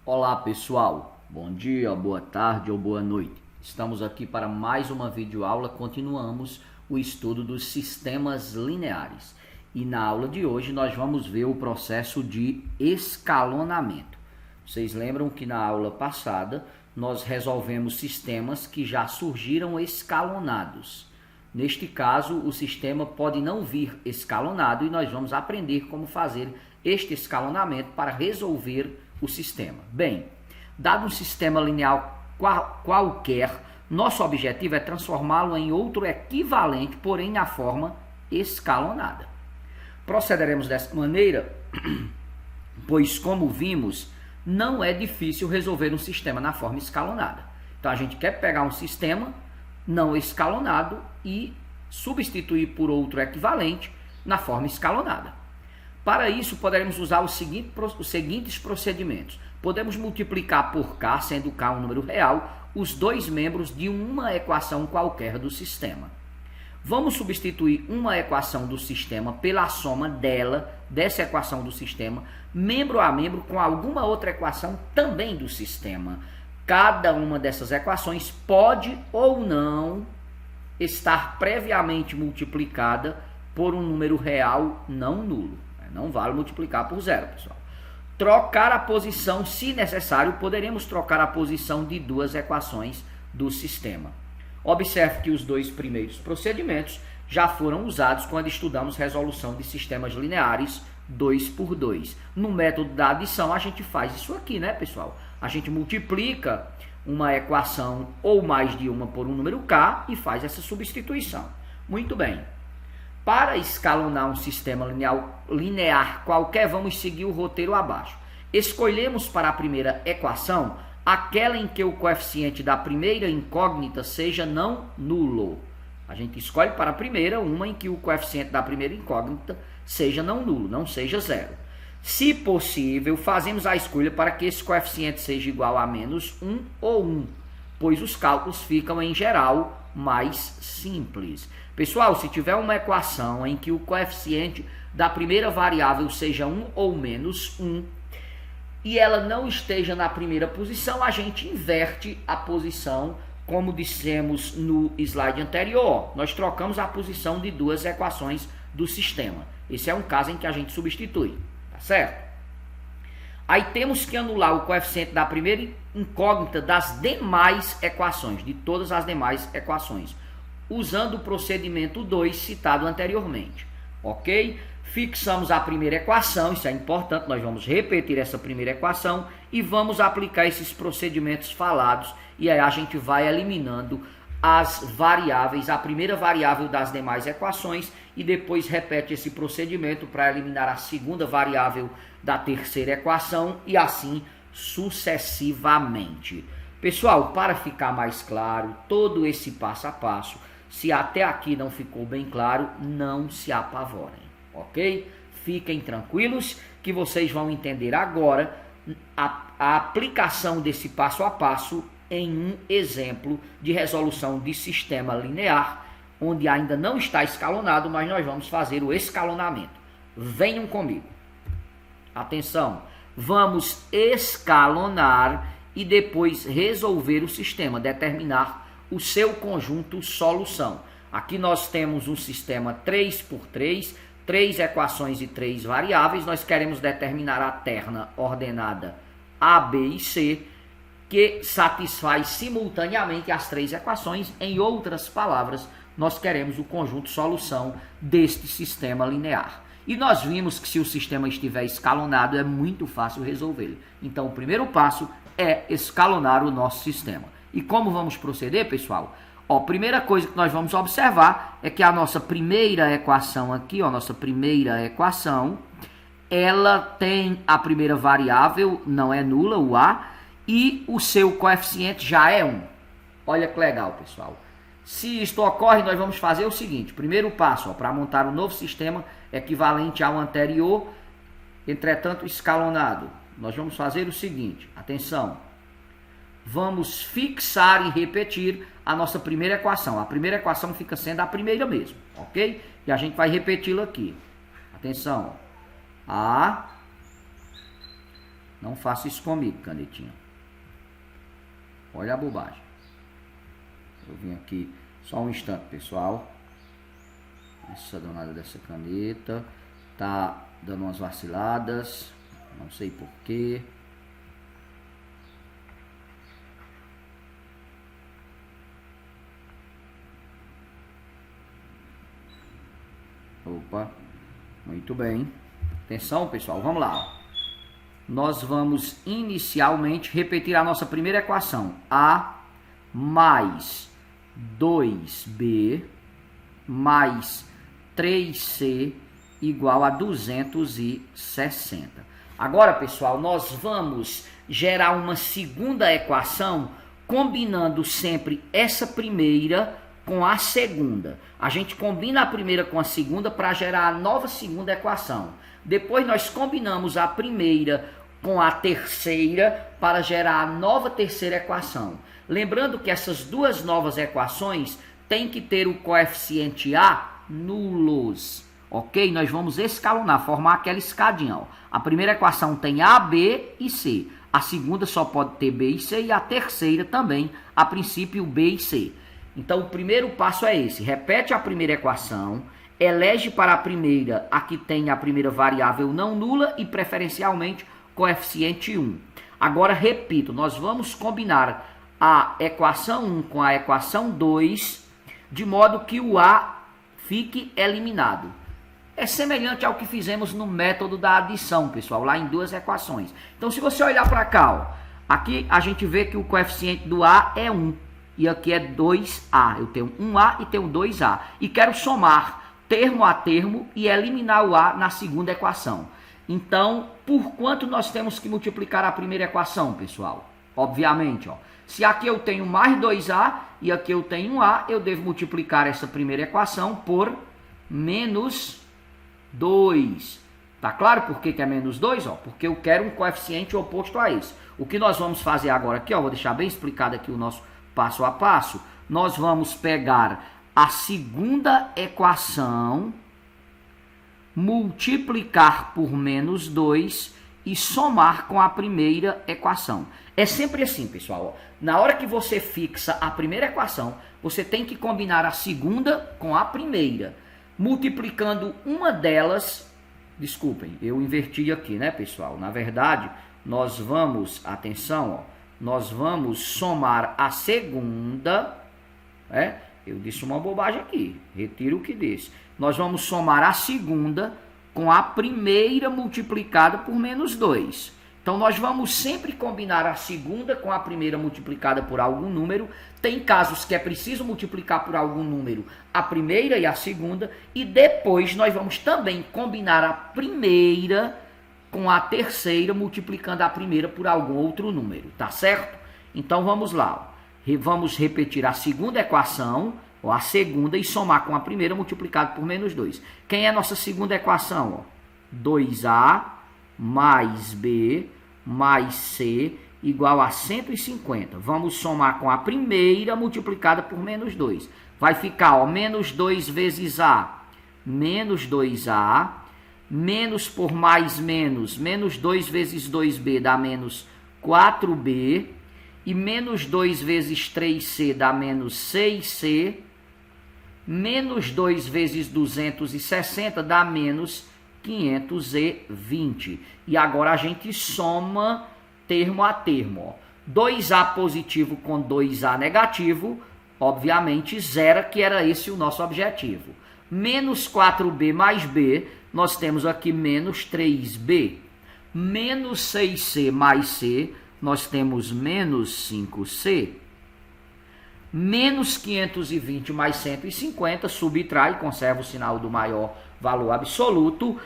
Olá pessoal, bom dia, boa tarde ou boa noite. Estamos aqui para mais uma videoaula, continuamos o estudo dos sistemas lineares. E na aula de hoje nós vamos ver o processo de escalonamento. Vocês lembram que na aula passada nós resolvemos sistemas que já surgiram escalonados. Neste caso, o sistema pode não vir escalonado e nós vamos aprender como fazer este escalonamento para resolver o sistema. Bem, dado um sistema linear qualquer, nosso objetivo é transformá-lo em outro equivalente, porém na forma escalonada. Procederemos dessa maneira, pois, como vimos, não é difícil resolver um sistema na forma escalonada. Então, a gente quer pegar um sistema não escalonado e substituir por outro equivalente na forma escalonada. Para isso, poderemos usar os seguintes procedimentos. Podemos multiplicar por k, sendo k um número real, os dois membros de uma equação qualquer do sistema. Vamos substituir uma equação do sistema pela soma dessa equação do sistema, membro a membro, com alguma outra equação também do sistema. Cada uma dessas equações pode ou não estar previamente multiplicada por um número real não nulo. Não vale multiplicar por zero, pessoal. Trocar a posição, se necessário, poderemos trocar a posição de duas equações do sistema. Observe que os dois primeiros procedimentos já foram usados quando estudamos resolução de sistemas lineares 2 por 2. No método da adição, a gente faz isso aqui, né, pessoal? A gente multiplica uma equação ou mais de uma por um número k e faz essa substituição. Muito bem. Para escalonar um sistema linear qualquer, vamos seguir o roteiro abaixo. Escolhemos para a primeira equação aquela em que o coeficiente da primeira incógnita seja não nulo. A gente escolhe para a primeira uma em que o coeficiente da primeira incógnita seja não nulo, não seja zero. Se possível, fazemos a escolha para que esse coeficiente seja igual a menos 1 ou 1, pois os cálculos ficam, em geral, mais simples. Pessoal, se tiver uma equação em que o coeficiente da primeira variável seja 1 ou menos 1, e ela não esteja na primeira posição, a gente inverte a posição, como dissemos no slide anterior. Nós trocamos a posição de duas equações do sistema. Esse é um caso em que a gente substitui, tá certo? Aí temos que anular o coeficiente da primeira incógnita das demais equações, de todas as demais equações, usando o procedimento 2 citado anteriormente, ok? Fixamos a primeira equação, isso é importante, nós vamos repetir essa primeira equação e vamos aplicar esses procedimentos falados, e aí a gente vai eliminando as variáveis, a primeira variável das demais equações, e depois repete esse procedimento para eliminar a segunda variável da terceira equação, e assim sucessivamente. Pessoal, para ficar mais claro, todo esse passo a passo, se até aqui não ficou bem claro, não se apavorem, ok? Fiquem tranquilos que vocês vão entender agora a aplicação desse passo a passo em um exemplo de resolução de sistema linear, onde ainda não está escalonado, mas nós vamos fazer o escalonamento. Venham comigo. Atenção, vamos escalonar e depois resolver o sistema, determinar o seu conjunto solução. Aqui nós temos um sistema 3 por 3, 3 equações e 3 variáveis. Nós queremos determinar a terna ordenada A, B e C, que satisfaz simultaneamente as 3 equações. Em outras palavras, nós queremos o conjunto solução deste sistema linear. E nós vimos que se o sistema estiver escalonado, é muito fácil resolver. Então, o primeiro passo é escalonar o nosso sistema. E como vamos proceder, pessoal? Ó, primeira coisa que nós vamos observar é que a nossa primeira equação aqui, ó, nossa primeira equação, ela tem a primeira variável, não é nula, o A, e o seu coeficiente já é 1. Olha que legal, pessoal. Se isto ocorre, nós vamos fazer o seguinte. Primeiro passo, para montar um novo sistema equivalente ao anterior, entretanto escalonado. Nós vamos fazer o seguinte, atenção. Vamos fixar e repetir a nossa primeira equação. A primeira equação fica sendo a primeira mesmo, ok? E a gente vai repeti-la aqui. Atenção. A Não faça isso comigo, canetinha. Olha a bobagem. Eu vim aqui só um instante, pessoal. Essa danada dessa caneta tá dando umas vaciladas. Não sei porquê. Opa, muito bem. Atenção, pessoal, vamos lá. Nós vamos inicialmente repetir a nossa primeira equação. A mais 2B mais 3C igual a 260. Agora, pessoal, nós vamos gerar uma segunda equação combinando sempre essa primeira com a segunda. A gente combina a primeira com a segunda para gerar a nova segunda equação. Depois nós combinamos a primeira com a terceira para gerar a nova terceira equação. Lembrando que essas duas novas equações têm que ter o coeficiente A nulos. Ok? Nós vamos escalonar, formar aquela escadinha. Ó. A primeira equação tem A, B e C. A segunda só pode ter B e C e a terceira também, a princípio, B e C. Então, o primeiro passo é esse. Repete a primeira equação, elege para a primeira a que tem a primeira variável não nula e, preferencialmente, coeficiente 1. Agora, repito, nós vamos combinar a equação 1 com a equação 2, de modo que o A fique eliminado. É semelhante ao que fizemos no método da adição, pessoal, lá em duas equações. Então, se você olhar para cá, ó, aqui a gente vê que o coeficiente do A é 1. E aqui é 2A. Eu tenho 1A e tenho 2A. E quero somar termo a termo e eliminar o A na segunda equação. Então, por quanto nós temos que multiplicar a primeira equação, pessoal? Obviamente, ó, se aqui eu tenho mais 2A e aqui eu tenho 1A, eu devo multiplicar essa primeira equação por menos 2. Tá claro por que é menos 2? Ó? Porque eu quero um coeficiente oposto a esse. O que nós vamos fazer agora aqui, ó, vou deixar bem explicado aqui o nosso passo a passo. Nós vamos pegar a segunda equação, multiplicar por menos 2 e somar com a primeira equação. É sempre assim, pessoal. Ó. Na hora que você fixa a primeira equação, você tem que combinar a segunda com a primeira. Multiplicando uma delas, desculpem, eu inverti aqui, né, pessoal? Na verdade, nós vamos, atenção, ó, nós vamos somar a segunda, eu disse uma bobagem aqui, retiro o que disse. Nós vamos somar a segunda com a primeira multiplicada por menos 2. Então, nós vamos sempre combinar a segunda com a primeira multiplicada por algum número. Tem casos que é preciso multiplicar por algum número a primeira e a segunda. E depois nós vamos também combinar a primeira com a terceira, multiplicando a primeira por algum outro número. Tá certo? Então, vamos lá. Ó. Vamos repetir a segunda equação, ou a segunda, e somar com a primeira multiplicado por menos 2. Quem é a nossa segunda equação? Ó? 2A mais B mais C igual a 150. Vamos somar com a primeira multiplicada por menos 2. Vai ficar, ó, menos 2 vezes A, menos 2A, menos por mais menos, menos 2 vezes 2B dá menos 4B, e menos 2 vezes 3C dá menos 6C, menos 2 vezes 260 dá menos 520. E agora a gente soma termo a termo. Ó. 2A positivo com 2A negativo, obviamente zera, que era esse o nosso objetivo. Menos 4B mais B, nós temos aqui menos 3B. Menos 6C mais C, nós temos menos 5C. Menos 520 mais 150, subtrai, conserva o sinal do maior valor absoluto,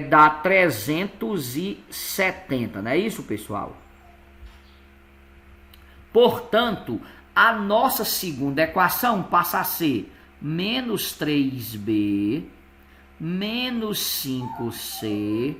dá 370, não é isso, pessoal? Portanto, a nossa segunda equação passa a ser menos 3B menos 5C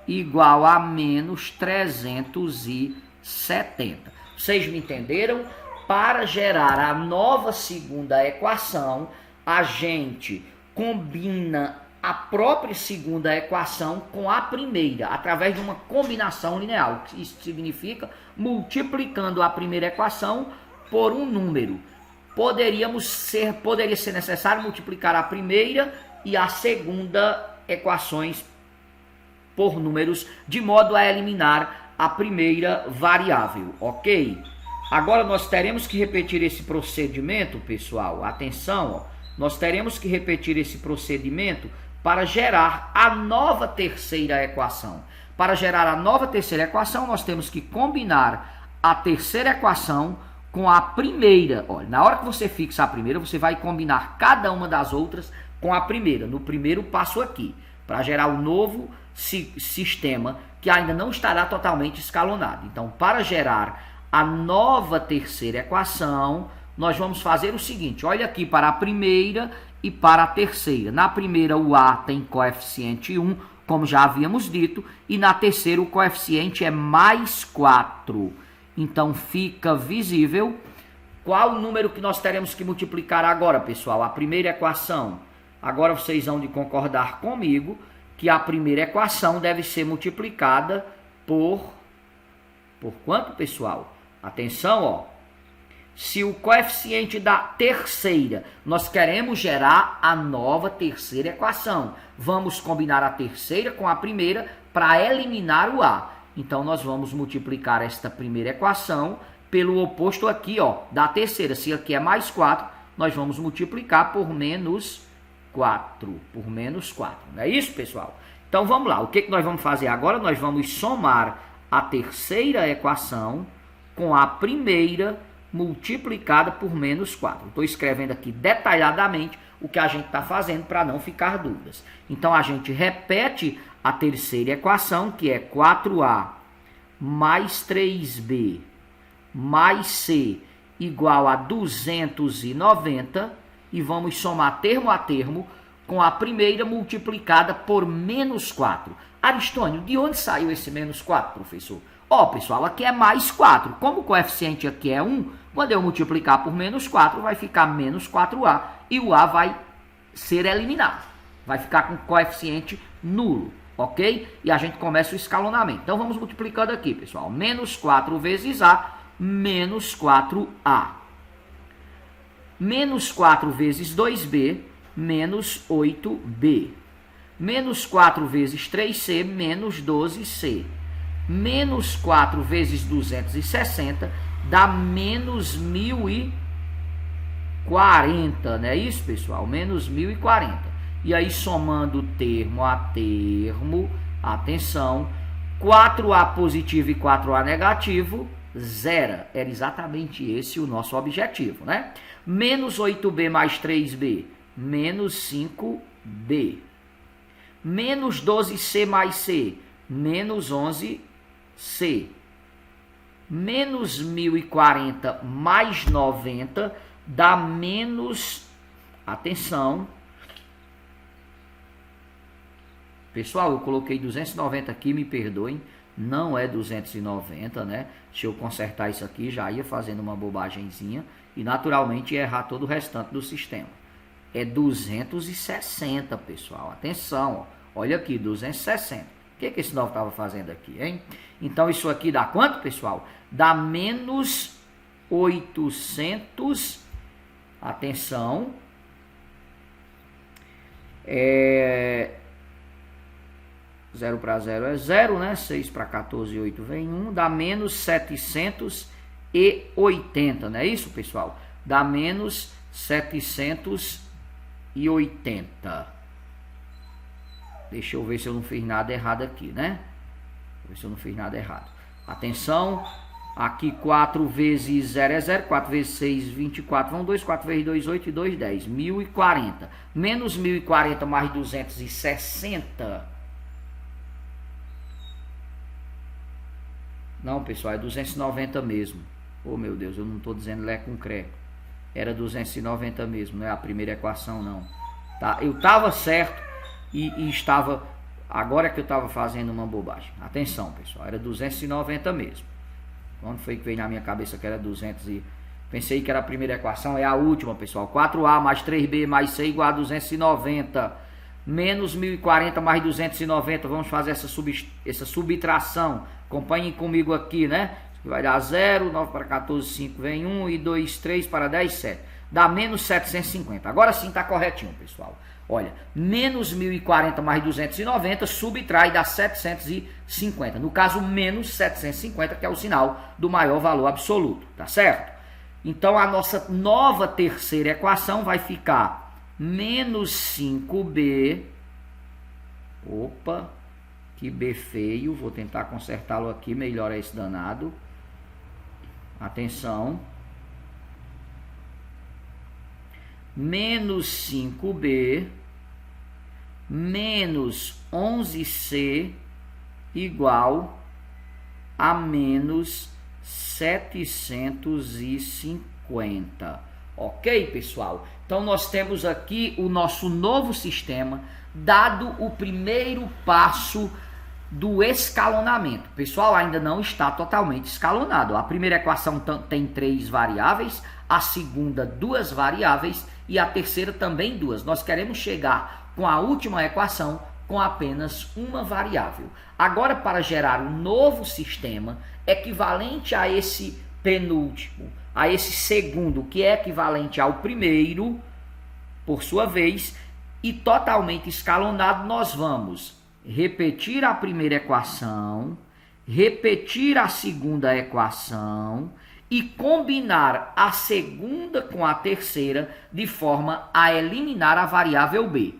igual a menos 370. Vocês me entenderam? Para gerar a nova segunda equação, a gente combina a própria segunda equação com a primeira, através de uma combinação linear. Isso significa multiplicando a primeira equação por um número. Poderia ser necessário multiplicar a primeira e a segunda equações por números, de modo a eliminar a primeira variável, ok? Agora nós teremos que repetir esse procedimento, pessoal. Atenção, ó. Nós teremos que repetir esse procedimento para gerar a nova terceira equação. Para gerar a nova terceira equação, nós temos que combinar a terceira equação com a primeira. Olha, na hora que você fixa a primeira, você vai combinar cada uma das outras com a primeira, no primeiro passo aqui, para gerar o novo sistema que ainda não estará totalmente escalonado. Então, para gerar a nova terceira equação, nós vamos fazer o seguinte, olha aqui para a primeira e para a terceira. Na primeira, o A tem coeficiente 1, como já havíamos dito, e na terceira o coeficiente é mais 4. Então, fica visível qual o número que nós teremos que multiplicar agora, pessoal. A primeira equação, agora vocês vão de concordar comigo, que a primeira equação deve ser multiplicada por quanto, pessoal? Atenção, ó. Se o coeficiente da terceira, nós queremos gerar a nova terceira equação. Vamos combinar a terceira com a primeira para eliminar o A. Então, nós vamos multiplicar esta primeira equação pelo oposto aqui, ó, da terceira. Se aqui é mais 4, nós vamos multiplicar por menos 4. Por menos 4. Não é isso, pessoal? Então, vamos lá. O que nós vamos fazer agora? Nós vamos somar a terceira equação com a primeira multiplicada por menos 4. Estou escrevendo aqui detalhadamente o que a gente está fazendo para não ficar dúvidas. Então, a gente repete a terceira equação, que é 4A mais 3B mais C igual a 290, e vamos somar termo a termo com a primeira multiplicada por menos 4. Aristônio, de onde saiu esse menos 4, professor? Ó, pessoal, aqui é mais 4. Como o coeficiente aqui é 1, quando eu multiplicar por menos 4, vai ficar menos 4A. E o A vai ser eliminado. Vai ficar com coeficiente nulo, ok? E a gente começa o escalonamento. Então, vamos multiplicando aqui, pessoal. Menos 4 vezes A, menos 4A. Menos 4 vezes 2B, menos 8B. Menos 4 vezes 3C, menos 12C. Menos 4 vezes 260 dá menos 1040, não é isso, pessoal? Menos 1040. E aí, somando termo a termo, atenção, 4A positivo e 4A negativo, zero. Era exatamente esse o nosso objetivo, né? Menos 8B mais 3B, menos 5B. Menos 12C mais C, menos 11C. Menos 1040 mais 90 dá menos, atenção, pessoal, eu coloquei 290 aqui, me perdoem, não é 290, né? Deixa eu consertar isso aqui, já ia fazendo uma bobagemzinha e naturalmente ia errar todo o restante do sistema. É 260, pessoal, atenção, ó. Olha aqui, 260. O que esse novo estava fazendo aqui, hein? Então, isso aqui dá quanto, pessoal? Dá menos 800, atenção, 0 para 0 é 0, né? 6 para 14, 8 vem 1, dá menos 780, não é isso, pessoal? Dá menos 780. Deixa eu ver se eu não fiz nada errado aqui, né? Ver se eu não fiz nada errado. Atenção, aqui 4 vezes 0 é 0, 4 vezes 6, 24, vão 2, 4 vezes 2, 8 e 2, 10, 1040. Menos 1040 mais 260. Não, pessoal, é 290 mesmo. Oh, meu Deus, eu não estou dizendo Lé com Cré. Era 290 mesmo, não é a primeira equação, não. Tá? Eu estava certo. E estava, agora que eu estava fazendo uma bobagem. Atenção, pessoal, era 290 mesmo. Quando foi que veio na minha cabeça que era 200 e... Pensei que era a primeira equação, é a última, pessoal. 4A mais 3B mais C igual a 290. Menos 1040 mais 290, vamos fazer essa subtração. Acompanhem comigo aqui, né? Vai dar 0, 9 para 14, 5 vem 1, e 2, 3 para 10, 7. Dá menos 750. Agora sim está corretinho, pessoal. Olha, menos 1040 mais 290 subtrai dá 750. No caso, menos 750, que é o sinal do maior valor absoluto, tá certo? Então, a nossa nova terceira equação vai ficar menos 5b. Opa, que B feio. Vou tentar consertá-lo aqui, melhor é esse danado. Atenção. Menos 5b menos 11c igual a menos 750. Ok, pessoal? Então, nós temos aqui o nosso novo sistema, dado o primeiro passo do escalonamento. Pessoal, ainda não está totalmente escalonado. A primeira equação tem 3 variáveis, a segunda 2 variáveis e a terceira também 2. Nós queremos chegar com a última equação com apenas uma variável. Agora, para gerar um novo sistema equivalente a esse penúltimo, a esse segundo, que é equivalente ao primeiro, por sua vez, e totalmente escalonado, nós vamos repetir a primeira equação, repetir a segunda equação e combinar a segunda com a terceira de forma a eliminar a variável b.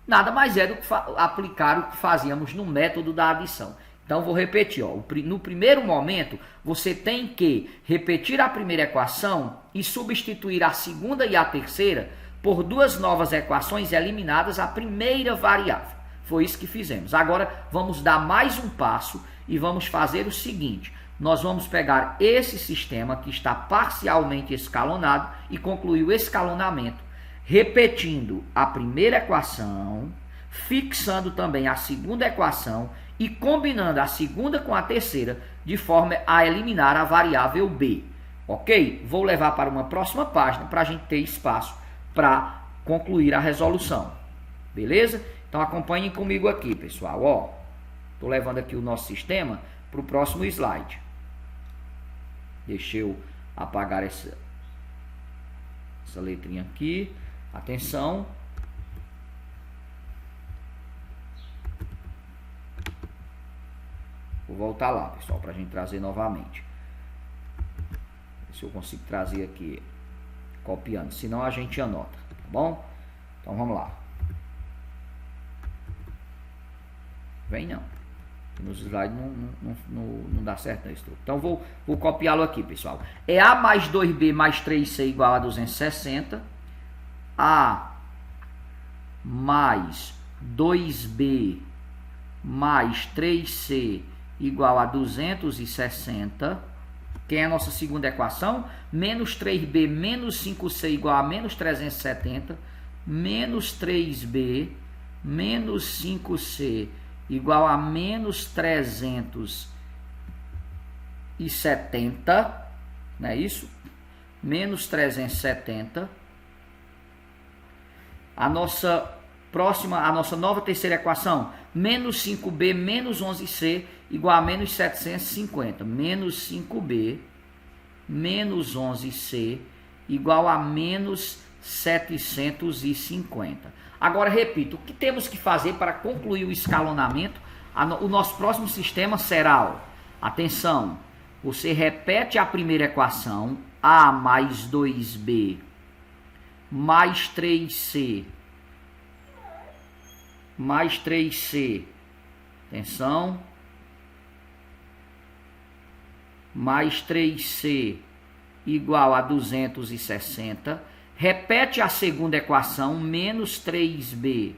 Nada mais é do que aplicar o que fazíamos no método da adição. Então, vou repetir. Ó. No primeiro momento, você tem que repetir a primeira equação e substituir a segunda e a terceira por 2 novas equações eliminadas a primeira variável. Foi isso que fizemos. Agora, vamos dar mais um passo e vamos fazer o seguinte. Nós vamos pegar esse sistema que está parcialmente escalonado e concluir o escalonamento, repetindo a primeira equação, fixando também a segunda equação e combinando a segunda com a terceira de forma a eliminar a variável b. Ok? Vou levar para uma próxima página para a gente ter espaço para concluir a resolução. Beleza? Então acompanhem comigo aqui, pessoal. Estou levando aqui o nosso sistema para o próximo slide. Deixa eu apagar essa letrinha aqui. Atenção. Vou voltar lá, pessoal, para a gente trazer novamente. Se eu consigo trazer aqui, copiando. Senão a gente anota, tá bom? Então vamos lá. Vem não. Nos slides não dá certo isso. Então vou copiá-lo aqui, pessoal. É A mais 2B mais 3C igual a 260. A mais 2B mais 3C igual a 260. Quem é a nossa segunda equação? Menos 3B menos 5C igual a menos 370. Menos 3B menos 5C igual a menos 370. Não é isso? Menos 370. A nossa nova terceira equação, menos 5b menos 11c igual a menos 750. Menos 5b menos 11c igual a menos 750. Agora, repito, o que temos que fazer para concluir o escalonamento? O nosso próximo sistema será, atenção, você repete a primeira equação, A mais 2b mais 3c mais 3c, atenção, mais 3c igual a 260, repete a segunda equação, menos 3b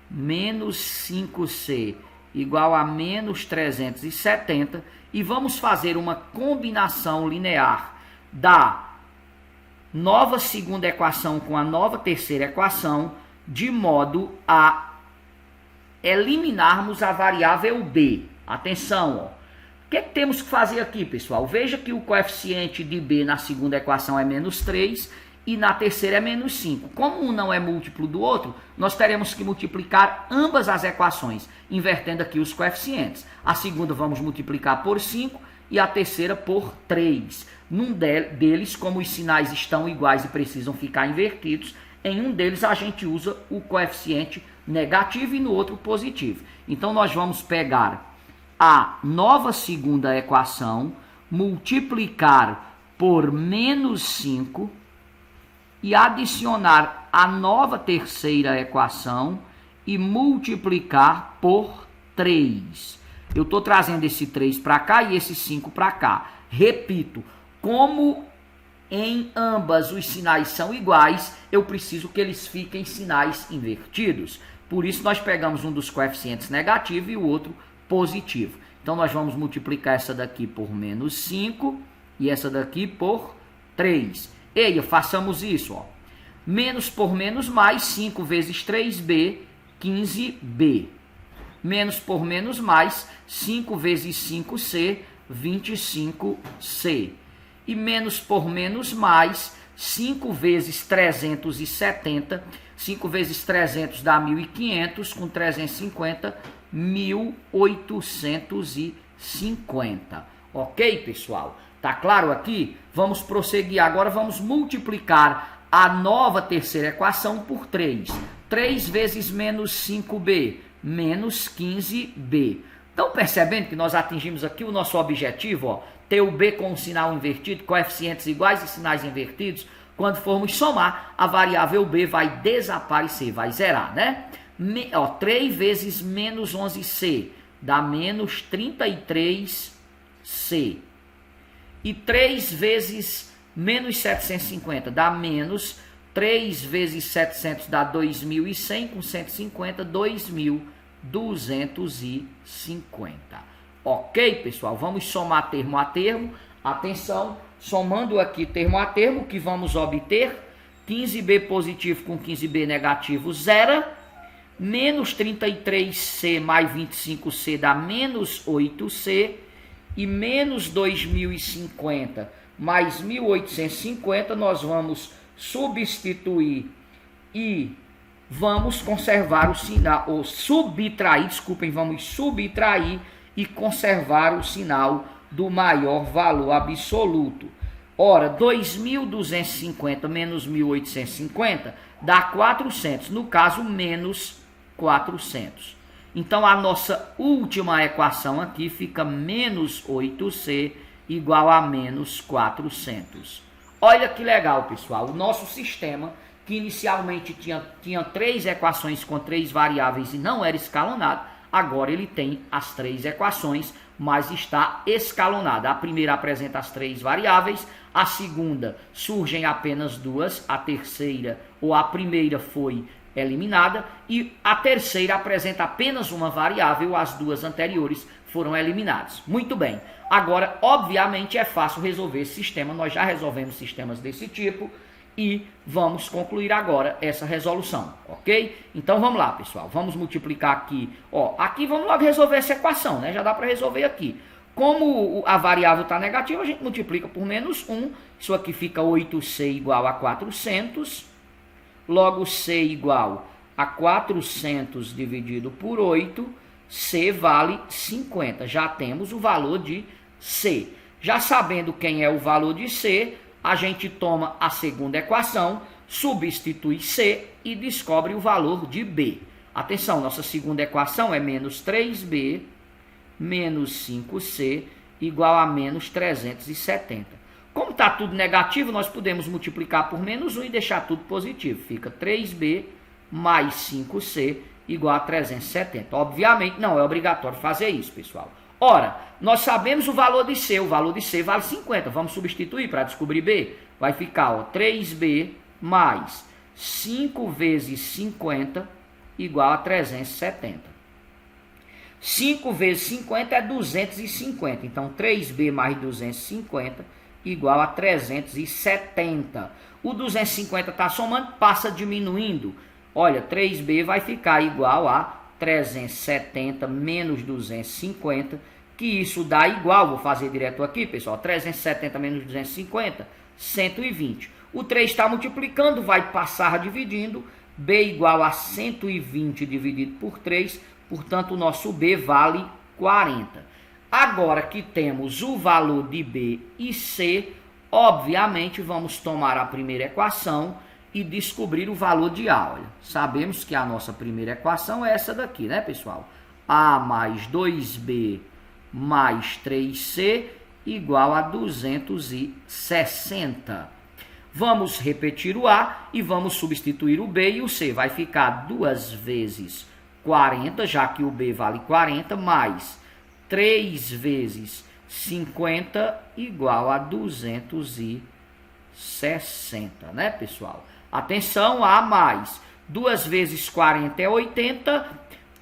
menos 5c igual a menos 370, e vamos fazer uma combinação linear da nova segunda equação com a nova terceira equação, de modo a eliminarmos a variável b. Atenção, o que temos que fazer aqui, pessoal? Veja que o coeficiente de b na segunda equação é menos 3 e na terceira é menos 5. Como um não é múltiplo do outro, nós teremos que multiplicar ambas as equações, invertendo aqui os coeficientes. A segunda vamos multiplicar por 5 e a terceira por 3. Num deles, como os sinais estão iguais e precisam ficar invertidos, em um deles a gente usa o coeficiente negativo e no outro positivo. Então nós vamos pegar a nova segunda equação, multiplicar por menos 5 e adicionar a nova terceira equação e multiplicar por 3. Eu estou trazendo esse 3 para cá e esse 5 para cá. Repito, como em ambas os sinais são iguais, eu preciso que eles fiquem sinais invertidos. Por isso, nós pegamos um dos coeficientes negativo e o outro positivo. Então, nós vamos multiplicar essa daqui por menos 5 e essa daqui por 3. Eia, façamos isso, ó. Menos por menos mais, 5 vezes 3b, 15b. Menos por menos mais, 5 vezes 5c, 25c. E menos por menos mais, 5 vezes 370. 5 vezes 300 dá 1.500, com 350, 1.850. Ok, pessoal? Tá claro aqui? Vamos prosseguir agora, vamos multiplicar a nova terceira equação por 3. 3 vezes menos 5b, menos 15b. Estão percebendo que nós atingimos aqui o nosso objetivo, ó, ter o b com um sinal invertido, coeficientes iguais e sinais invertidos? Quando formos somar, a variável b vai desaparecer, vai zerar, né? 3 vezes menos 11c dá menos 33c. E 3 vezes menos 750 dá menos 3 vezes 700 dá 2.100, com 150, 2.250. Ok, pessoal? Vamos somar termo a termo. Atenção, somando aqui termo a termo, o que vamos obter? 15b positivo com 15b negativo, zera. Menos 33c mais 25c dá menos 8c. E menos 2.050 mais 1.850, nós vamos substituir e vamos conservar o sinal, ou subtrair, desculpem, vamos subtrair e conservar o sinal do maior valor absoluto. Ora, 2.250 menos 1.850 dá 400, no caso, menos 400. Então, a nossa última equação aqui fica menos 8c igual a menos 400. Olha que legal, pessoal. O nosso sistema, que inicialmente tinha 3 equações com 3 variáveis e não era escalonado, agora ele tem as 3 equações, mas está escalonada. A primeira apresenta as 3 variáveis, a segunda surgem apenas 2, a terceira ou a primeira foi eliminada e a terceira apresenta apenas uma variável, as 2 anteriores foram eliminadas. Muito bem. Agora, obviamente, é fácil resolver esse sistema, nós já resolvemos sistemas desse tipo e vamos concluir agora essa resolução, ok? Então, vamos lá, pessoal. Vamos multiplicar aqui. Ó, aqui vamos logo resolver essa equação, né? Já dá para resolver aqui. Como a variável está negativa, a gente multiplica por menos 1. Isso aqui fica 8c igual a 400. Logo, c igual a 400 dividido por 8, c vale 50. Já temos o valor de c. Já sabendo quem é o valor de c, a gente toma a segunda equação, substitui c e descobre o valor de b. Atenção, nossa segunda equação é menos 3b menos 5c igual a menos 370. Como está tudo negativo, nós podemos multiplicar por menos 1 e deixar tudo positivo. Fica 3b mais 5c igual a 370. Obviamente, não é obrigatório fazer isso, pessoal. Ora, nós sabemos o valor de c. O valor de c vale 50. Vamos substituir para descobrir b. Vai ficar, ó, 3b mais 5 vezes 50 igual a 370. 5 vezes 50 é 250. Então, 3b mais 250 igual a 370. O 250 está somando, passa diminuindo. Olha, 3b vai ficar igual a 370 menos 250, que isso dá igual, vou fazer direto aqui, pessoal, 370 menos 250, 120. O 3 está multiplicando, vai passar dividindo. B igual a 120 dividido por 3, portanto o nosso B vale 40. Agora que temos o valor de B e C, obviamente vamos tomar a primeira equação e descobrir o valor de A. Olha, sabemos que a nossa primeira equação é essa daqui, né, pessoal? A mais 2B mais 3C igual a 260. Vamos repetir o A e vamos substituir o B e o C. Vai ficar 2 vezes 40, já que o B vale 40, mais 3 vezes 50 igual a 260, né, pessoal? Atenção, A mais 2 vezes 40 é 80,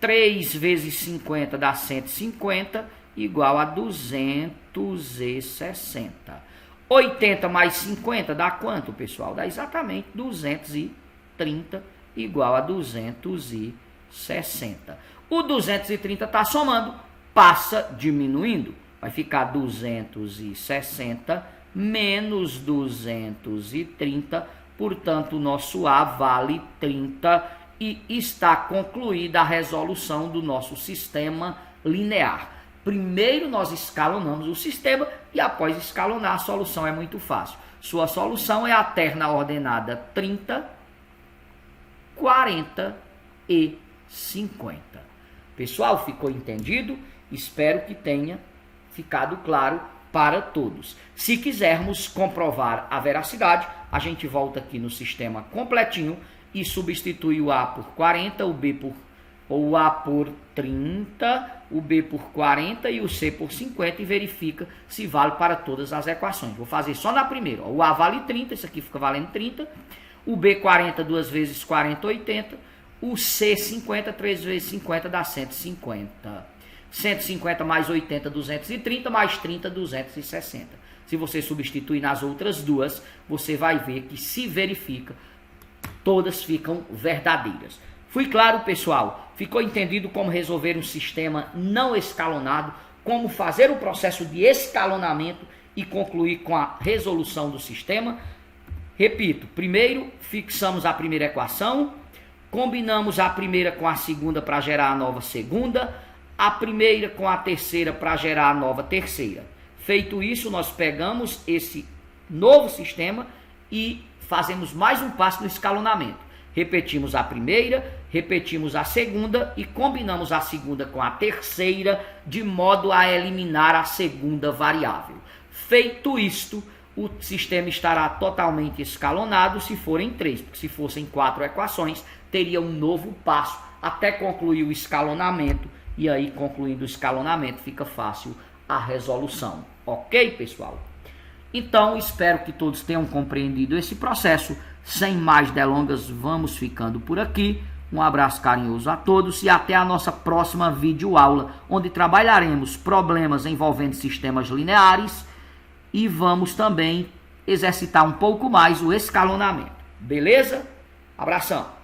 3 vezes 50 dá 150, igual a 260. 80 mais 50 dá quanto, pessoal? Dá exatamente 230, igual a 260. O 230 está somando, passa diminuindo. Vai ficar 260 menos 230, portanto, o nosso A vale 30 e está concluída a resolução do nosso sistema linear. Primeiro nós escalonamos o sistema e após escalonar a solução é muito fácil. Sua solução é a terna ordenada 30, 40 e 50. Pessoal, ficou entendido? Espero que tenha ficado claro para todos. Se quisermos comprovar a veracidade, a gente volta aqui no sistema completinho e substitui o A por 40, o A por 30, o B por 40 e o C por 50 e verifica se vale para todas as equações. Vou fazer só na primeira. O A vale 30, isso aqui fica valendo 30. O B 40, 2 vezes 40, 80. O C 50, 3 vezes 50 dá 150. 150 mais 80, 230, mais 30, 260. Se você substituir nas outras duas, você vai ver que se verifica, todas ficam verdadeiras. Fui claro, pessoal? Ficou entendido como resolver um sistema não escalonado, como fazer o processo de escalonamento e concluir com a resolução do sistema? Repito, primeiro fixamos a primeira equação, combinamos a primeira com a segunda para gerar a nova segunda, a primeira com a terceira para gerar a nova terceira. Feito isso, nós pegamos esse novo sistema e fazemos mais um passo no escalonamento. Repetimos a primeira, repetimos a segunda e combinamos a segunda com a terceira, de modo a eliminar a segunda variável. Feito isto, o sistema estará totalmente escalonado se forem 3, porque se fossem 4 equações, teria um novo passo até concluir o escalonamento, e aí, concluindo o escalonamento, fica fácil a resolução. Ok, pessoal? Então, espero que todos tenham compreendido esse processo. Sem mais delongas, vamos ficando por aqui. Um abraço carinhoso a todos e até a nossa próxima videoaula, onde trabalharemos problemas envolvendo sistemas lineares e vamos também exercitar um pouco mais o escalonamento. Beleza? Abração!